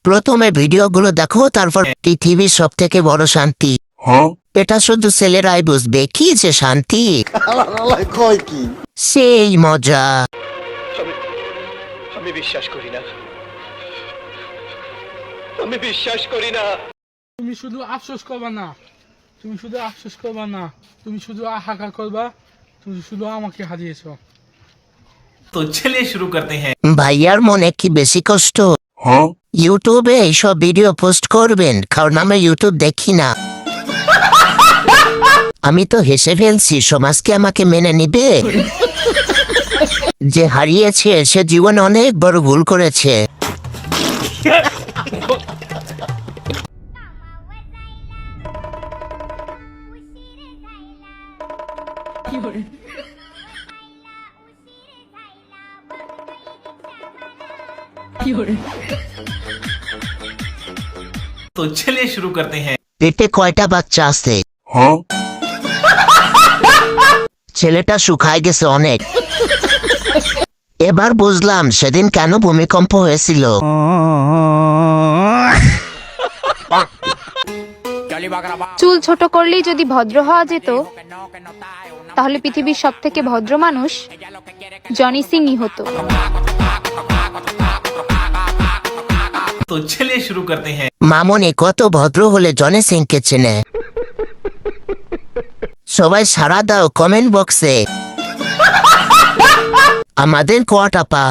প্রথমে ভিডিওগুলো দেখো, তারপর পৃথিবীর সব থেকে বড় শান্তি। এটা শুধু ছেলেরাই বুঝবে কি যে শান্তি, সেই মজা। আমি বিশ্বাস করি না, আমি বিশ্বাস করি না। তুমি শুধু আফসোস করবা না, তুমি শুধু আফসোস করবা না, তুমি শুধু হাহাকার করবা, তুমি শুধু আমাকে হারিয়েছো। तो चलिए शुरू करते हैं। ভাইয়ার মনে কি বেশি কষ্ট? ইউটিউবে এইসব ভিডিও পোস্ট করবেন, কারণ আমি ইউটিউব দেখি না। আমি তো হেসে ফেলছি, সমাজ কি আমাকে মেনে নিবে? যে হারিয়েছে সে জীবনে অনেক বড় ভুল করেছে। तो चलिए शुरू करते हैं। পেটে কয়টা বাচ্চা আছে? ছেলেটা শুকায় গেছে অনেক। এবার বুঝলাম সেদিন কেন ভূমিকম্প হয়েছিল। চুল ছোট করলেই যদি ভদ্র হওয়া যেত, তাহলে পৃথিবীর সব থেকে ভদ্র মানুষ জনি সিংই হতো। तो चलिए शुरू करते हैं। মামনি কত ভদ্র হলে জনি সিংকে চেনে? সবাই সাড়া দাও কমেন্ট বক্সে। আমাদের কোয়াটাপা